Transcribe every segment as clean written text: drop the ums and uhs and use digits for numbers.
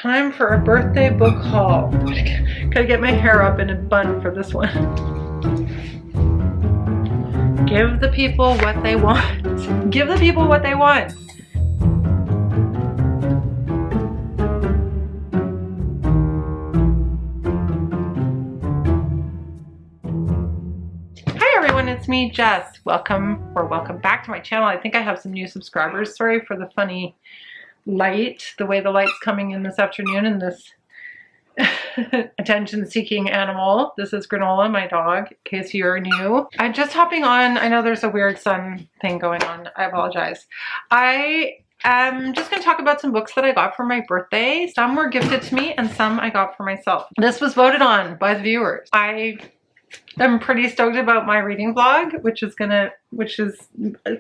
Time for a birthday book haul. Gotta get my hair up in a bun for this one. Give the people what they want. Give the people what they want. Hi everyone, it's me, Jess. Welcome back to my channel. I think I have some new subscribers. Sorry for the funny light, the way the light's coming in this afternoon in this attention-seeking animal. This is Granola, my dog, in case you're new. I'm just hopping on. I know there's a weird sun thing going on. I apologize. I am just going to talk about some books that I got for my birthday. Some were gifted to me and some I got for myself. This was voted on by the viewers. I'm pretty stoked about my reading vlog, which is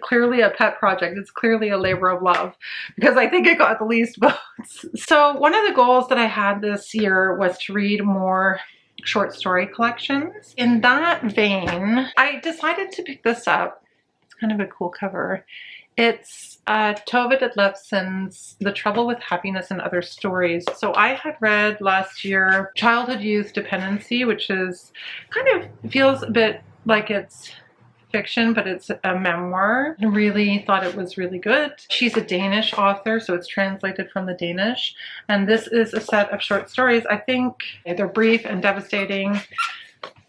clearly a pet project. It's clearly a labor of love because I think it got the least votes. So one of the goals that I had this year was to read more short story collections. In that vein, I decided to pick this up. It's kind of a cool cover. It's Tove Ditlevsen's The Trouble with Happiness and Other Stories. So I had read last year Childhood Youth Dependency, which is kind of feels a bit like it's fiction, but it's a memoir. I really thought it was really good. She's a Danish author, so it's translated from the Danish. And this is a set of short stories. I think they're brief and devastating.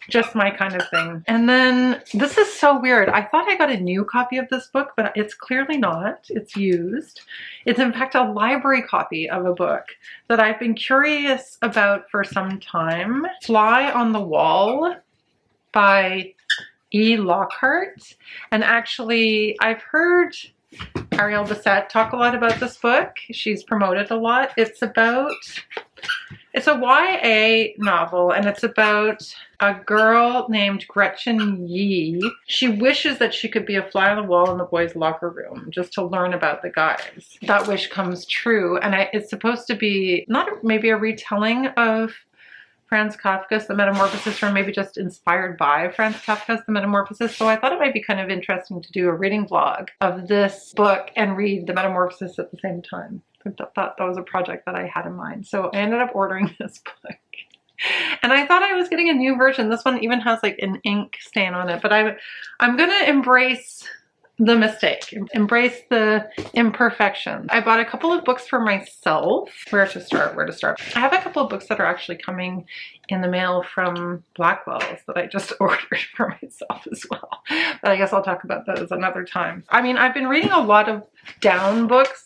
Just my kind of thing. And then this is so weird. I thought I got a new copy of this book, but it's clearly not. It's used. It's in fact a library copy of a book that I've been curious about for some time. Fly on the Wall by Lockhart. And actually, I've heard Ariel Bissett talk a lot about this book. She's promoted a lot. It's a YA novel, and it's about a girl named Gretchen Yee. She wishes that she could be a fly on the wall in the boys' locker room just to learn about the guys. That wish comes true, and it's supposed to be not maybe a retelling of Franz Kafka's The Metamorphosis, or maybe just inspired by Franz Kafka's The Metamorphosis. So I thought it might be kind of interesting to do a reading vlog of this book and read The Metamorphosis at the same time. I thought that was a project that I had in mind. So I ended up ordering this book. And I thought I was getting a new version. This one even has like an ink stain on it. But I'm going to embrace the mistake. Embrace the imperfection. I bought a couple of books for myself. Where to start? I have a couple of books that are actually coming in the mail from Blackwell's that I just ordered for myself as well. But I guess I'll talk about those another time. I mean, I've been reading a lot of down books.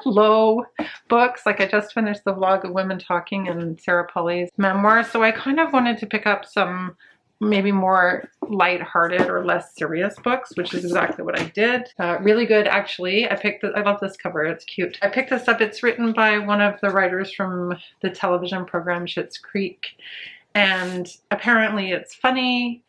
Low books. Like I just finished the vlog of Women Talking and Sarah Polley's memoir, so I kind of wanted to pick up some maybe more light-hearted or less serious books, which is exactly what I did. Really good, actually. I love this cover. It's cute. I picked this up. It's written by one of the writers from the television program Schitt's Creek, and apparently it's funny.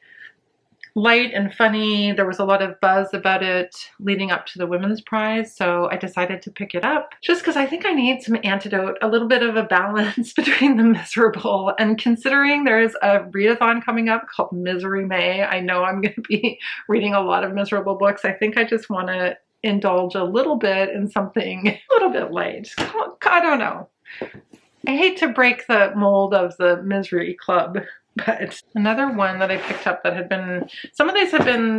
Light and funny. There was a lot of buzz about it leading up to the Women's Prize, so I decided to pick it up just because I think I need some antidote, a little bit of a balance between the miserable, and considering there's a readathon coming up called Misery May, I know I'm going to be reading a lot of miserable books. I think I just want to indulge a little bit in something a little bit light. I don't know. I hate to break the mold of the misery club. But another one that I picked up that had been, some of these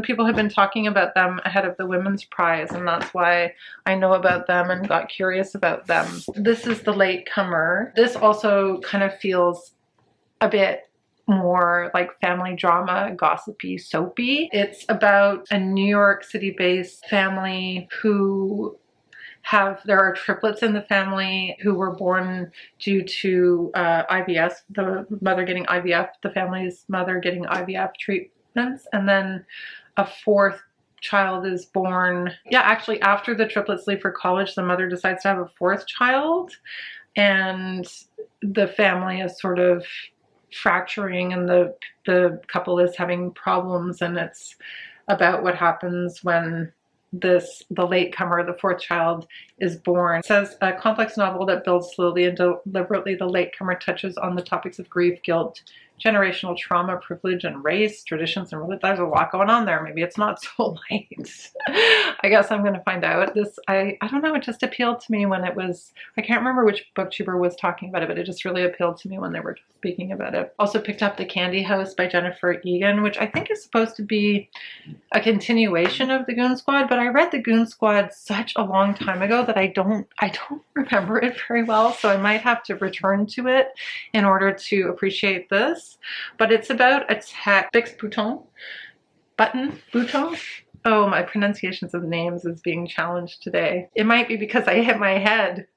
people have been talking about them ahead of the Women's Prize, and that's why I know about them and got curious about them. This is The Latecomer. This also kind of feels a bit more like family drama, gossipy, soapy. It's about a New York City-based family who there are triplets in the family who were born due to IVF, the mother getting IVF, the family's mother getting IVF treatments, and then a fourth child is born. Yeah, actually after the triplets leave for college, the mother decides to have a fourth child, and the family is sort of fracturing, and the couple is having problems, and it's about what happens when the latecomer, the fourth child, is born. It says a complex novel that builds slowly and deliberately. The Latecomer touches on the topics of grief, guilt, generational trauma, privilege, and race, traditions, and religion. There's a lot going on there. Maybe it's not so light. I guess I'm going to find out. This, I don't know, it just appealed to me when it was, I can't remember which booktuber was talking about it, but it just really appealed to me when they were speaking about it. Also picked up The Candy House by Jennifer Egan, which I think is supposed to be a continuation of The Goon Squad, but I read The Goon Squad such a long time ago that I don't remember it very well, so I might have to return to it in order to appreciate this. But it's about a tech bouton. Oh, my pronunciations of names is being challenged today. It might be because I hit my head.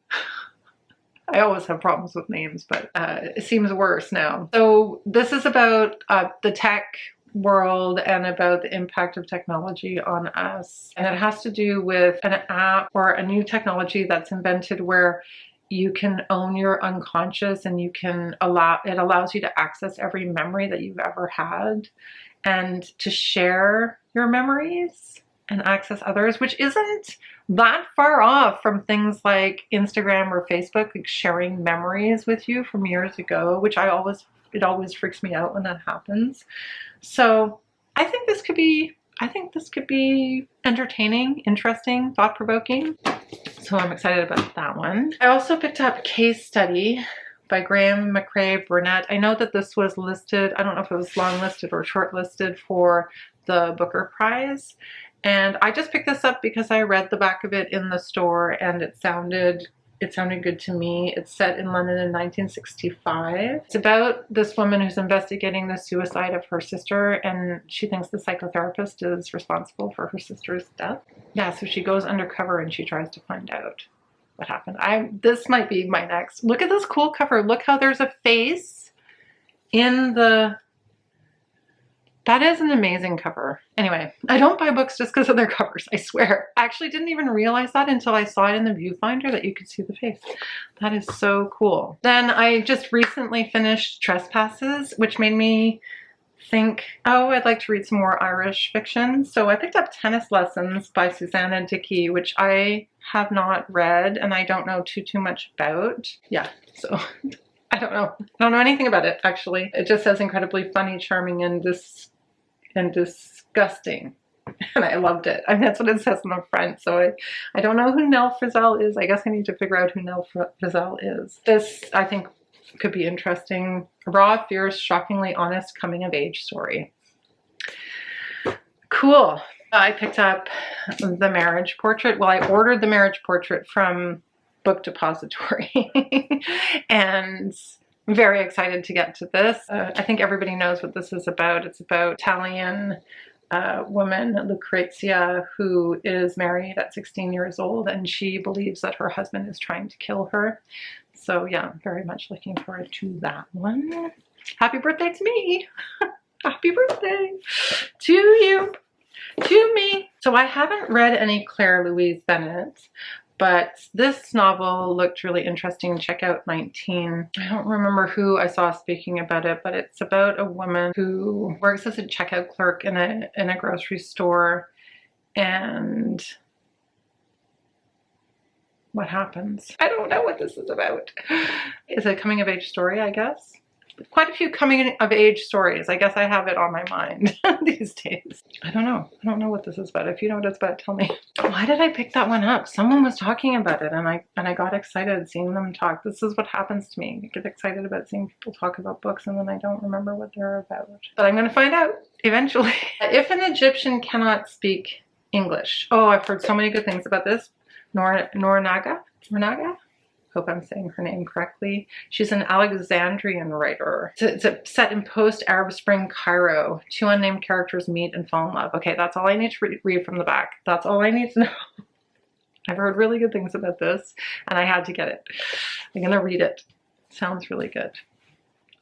I always have problems with names, but it seems worse now. So this is about the tech world and about the impact of technology on us. And it has to do with an app or a new technology that's invented where you can own your unconscious, and it allows you to access every memory that you've ever had and to share your memories and access others, which isn't that far off from things like Instagram or Facebook, like sharing memories with you from years ago, which it always freaks me out when that happens. So I think this could be entertaining, interesting, thought-provoking. So I'm excited about that one. I also picked up Case Study by Graeme, Macrae, Burnet. I know that this was listed, I don't know if it was long listed or short listed for the Booker Prize. And I just picked this up because I read the back of it in the store and it sounded good to me. It's set in London in 1965. It's about this woman who's investigating the suicide of her sister, and she thinks the psychotherapist is responsible for her sister's death. Yeah, so she goes undercover and she tries to find out what happened. This might be my next. Look at this cool cover. Look how there's a face in the... That is an amazing cover. Anyway, I don't buy books just because of their covers, I swear. I actually didn't even realize that until I saw it in the viewfinder that you could see the face. That is so cool. Then I just recently finished Trespasses, which made me think, oh, I'd like to read some more Irish fiction. So I picked up Tennis Lessons by Susannah Dickey, which I have not read and I don't know too much about. Yeah, so... I don't know anything about it, actually. It just says incredibly funny, charming, and disgusting. And I loved it. I mean, that's what it says on the front. So I don't know who Nell Frizzell is. I guess I need to figure out who Nell Frizzell is. This, I think, could be interesting. A raw, fierce, shockingly honest coming-of-age story. Cool. I picked up The Marriage Portrait. Well, I ordered The Marriage Portrait from Book Depository and I'm very excited to get to this. I think everybody knows what this is about. It's about Italian woman, Lucrezia, who is married at 16 years old and she believes that her husband is trying to kill her. So yeah, very much looking forward to that one. Happy birthday to me. Happy birthday to you, to me. So I haven't read any Claire-Louise Bennett, but this novel looked really interesting. Check out 19. I don't remember who I saw speaking about it, but it's about a woman who works as a checkout clerk in a grocery store. And what happens? I don't know what this is about. It's a coming of age story, I guess. Quite a few coming of age stories. I guess I have it on my mind these days. I don't know. I don't know what this is about. If you know what it's about, tell me. Why did I pick that one up? Someone was talking about it and I got excited seeing them talk. This is what happens to me. I get excited about seeing people talk about books and then I don't remember what they're about. But I'm going to find out eventually. If an Egyptian cannot speak English. Oh, I've heard so many good things about this. Noor Naga? Hope I'm saying her name correctly. She's an Alexandrian writer. It's set in post-Arab Spring Cairo. Two unnamed characters meet and fall in love. Okay, that's all I need to read from the back. That's all I need to know. I've heard really good things about this and I had to get it. I'm gonna read it. Sounds really good.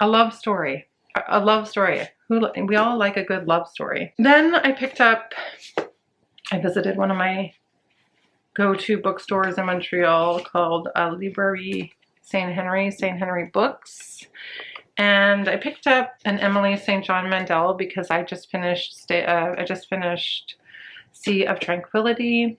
A love story. A love story. We all like a good love story. Then I visited one of my go-to bookstores in Montreal called Librairie St. Henry Books. And I picked up an Emily St. John Mandel because I just finished Sea of Tranquility.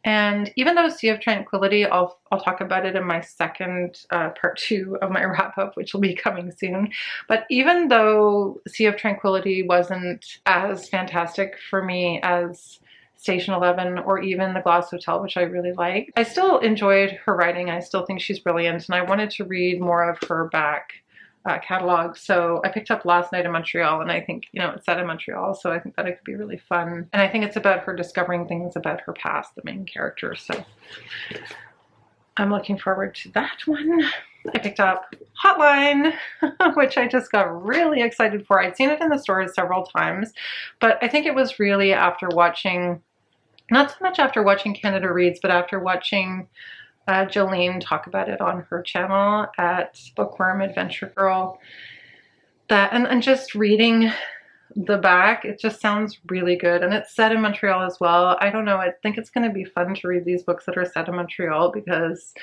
And even though Sea of Tranquility, I'll talk about it in my second part 2 of my wrap up, which will be coming soon. But even though Sea of Tranquility wasn't as fantastic for me as Station 11 or even The Glass Hotel, which I really like, I still enjoyed her writing. I still think she's brilliant, and I wanted to read more of her back catalog. So I picked up Last Night in Montreal, and I think, you know, it's set in Montreal, so I think that it could be really fun. And I think it's about her discovering things about her past, the main character. So I'm looking forward to that one. I picked up Hotline, which I just got really excited for. I'd seen it in the stores several times, but I think it was really after watching, not so much after watching Canada Reads, but after watching Jolene talk about it on her channel at Bookworm Adventure Girl, that and just reading the back, it just sounds really good, and it's set in Montreal as well. I don't know, I think it's going to be fun to read these books that are set in Montreal because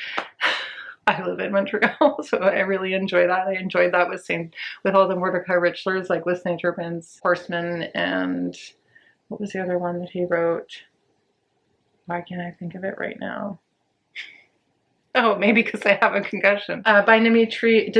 I live in Montreal, so I really enjoy that. I enjoyed that with all the Mordecai Richlers, like with St. Urban's Horseman, and what was the other one that he wrote? Why can't I think of it right now? Oh, maybe because I have a concussion. By Dimitri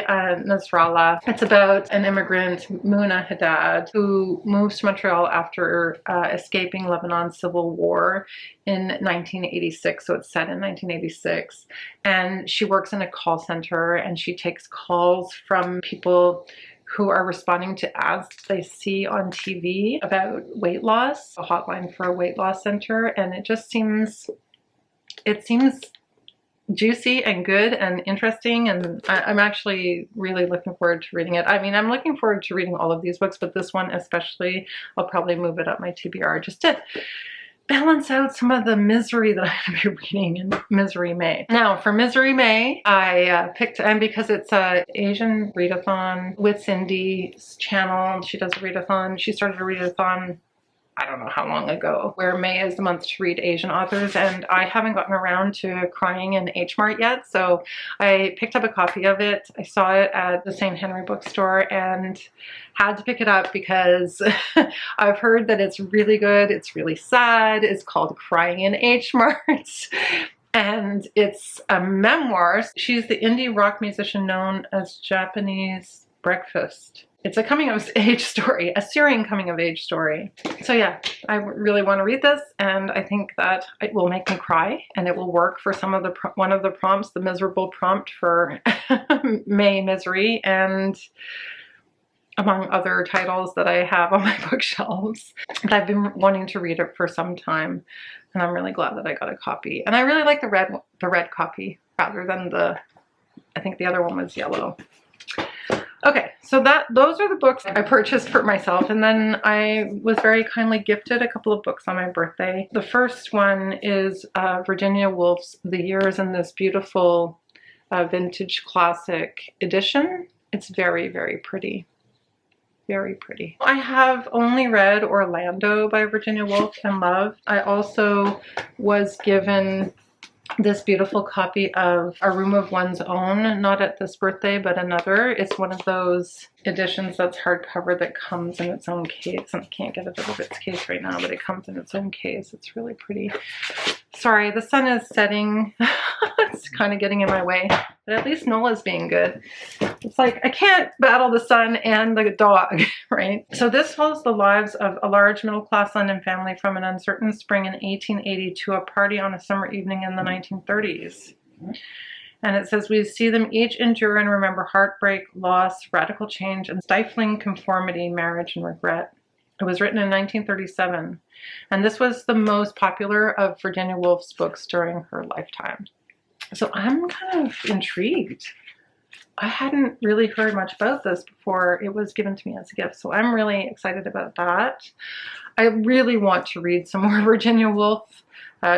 Nasrallah. It's about an immigrant, Muna Haddad, who moves to Montreal after escaping Lebanon's civil war in 1986. So it's set in 1986. And she works in a call center, and she takes calls from people who are responding to ads they see on TV about weight loss, a hotline for a weight loss center. And it just seems juicy and good and interesting, and I'm actually really looking forward to reading it. I mean, I'm looking forward to reading all of these books, but this one especially, I'll probably move it up my TBR just to balance out some of the misery that I'm going to be reading in Misery May. Now, for Misery May, I picked, and because it's a Asian readathon with Cindy's channel, she does a readathon. She started a readathon I don't know how long ago, where May is the month to read Asian authors, and I haven't gotten around to crying in H-Mart yet, so I picked up a copy of it. I saw it at the St. Henry bookstore and had to pick it up because I've heard that it's really good, it's really sad, it's called Crying in H-Mart, and it's a memoir. She's the indie rock musician known as Japanese Breakfast. It's a coming of age story, a Syrian coming of age story. So yeah, I really want to read this, and I think that it will make me cry, and it will work for some of the one of the prompts, the miserable prompt for May Misery, and among other titles that I have on my bookshelves. But I've been wanting to read it for some time, and I'm really glad that I got a copy. And I really like the red copy rather than I think the other one was yellow. Okay, so those are the books I purchased for myself, and then I was very kindly gifted a couple of books on my birthday. The first one is Virginia Woolf's The Years in this beautiful vintage classic edition. It's very, very pretty. Very pretty. I have only read Orlando by Virginia Woolf and loved. I also was given this beautiful copy of A Room of One's Own, not at this birthday, but another. It's one of those editions that's hardcover that comes in its own case, and I can't get it out of its case right now, but it comes in its own case. It's really pretty. Sorry, the sun is setting. It's kind of getting in my way, but at least Nola's being good. It's like, I can't battle the sun and the dog, right? So this follows the lives of a large middle-class London family from an uncertain spring in 1880 to a party on a summer evening in the 1930s. And it says, we see them each endure and remember heartbreak, loss, radical change, and stifling conformity, marriage, and regret. It was written in 1937, and this was the most popular of Virginia Woolf's books during her lifetime. So I'm kind of intrigued. I hadn't really heard much about this before it was given to me as a gift, so I'm really excited about that. I really want to read some more Virginia Woolf.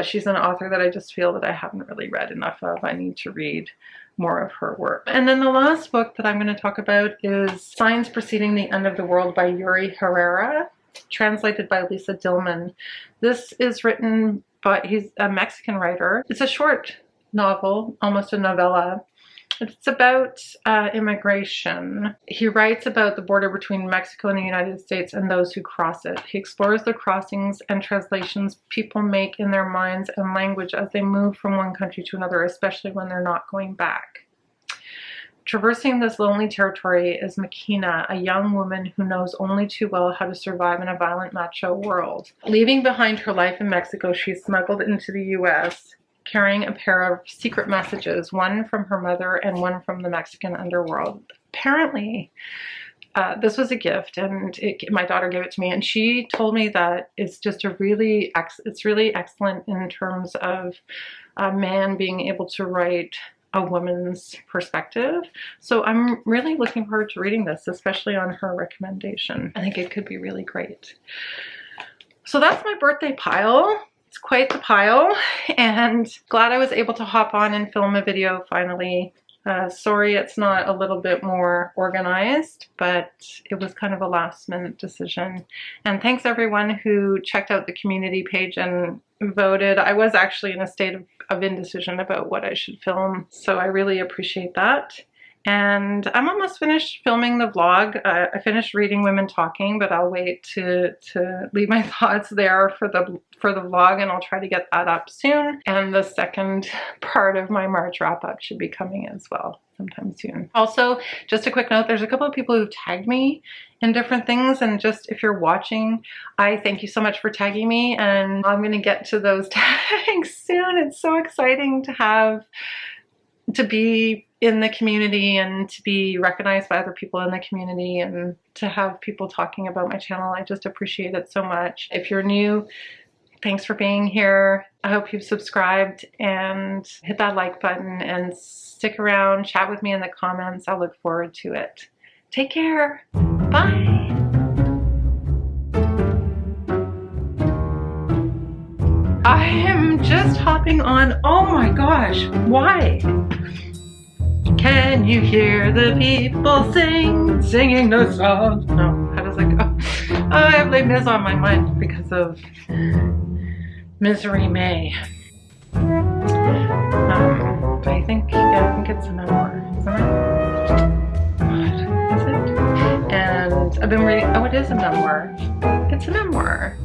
She's an author that I just feel that I haven't really read enough of. I need to read more of her work. And then the last book that I'm going to talk about is Signs Preceding the End of the World by Yuri Herrera, translated by Lisa Dillman. This is written by, he's a Mexican writer. It's a short novel, almost a novella, It's about immigration. He writes about the border between Mexico and the United States and those who cross it. He explores the crossings and translations people make in their minds and language as they move from one country to another, especially when they're not going back. Traversing this lonely territory is Makina, a young woman who knows only too well how to survive in a violent macho world. Leaving behind her life in Mexico, she's smuggled into the US, carrying a pair of secret messages, one from her mother and one from the Mexican underworld. Apparently, this was a gift, and my daughter gave it to me, and she told me that it's just it's really excellent in terms of a man being able to write a woman's perspective. So I'm really looking forward to reading this, especially on her recommendation. I think it could be really great. So that's my birthday pile. It's quite the pile, and glad I was able to hop on and film a video finally. Sorry it's not a little bit more organized, but it was kind of a last minute decision. And thanks everyone who checked out the community page and voted. I was actually in a state of indecision about what I should film, so I really appreciate that. And I'm almost finished filming the vlog. I finished reading Women Talking, but I'll wait to leave my thoughts there for the vlog, and I'll try to get that up soon. And the second part of my March wrap up should be coming as well sometime soon. Also, just a quick note, there's a couple of people who've tagged me in different things, and just if you're watching, I thank you so much for tagging me, and I'm gonna get to those tags soon. It's so exciting to be in the community and to be recognized by other people in the community and to have people talking about my channel. I just appreciate it so much. If you're new, thanks for being here. I hope you've subscribed and hit that like button and stick around, chat with me in the comments. I'll look forward to it. Take care. Bye. I am just hopping on. Oh my gosh, why? Can you hear the people singing the song? No, how does it go? Oh, I have Les Mis on my mind because of Misery May. But I think it's a memoir, isn't it? God, is it? And I've been reading, oh, it is a memoir. It's a memoir.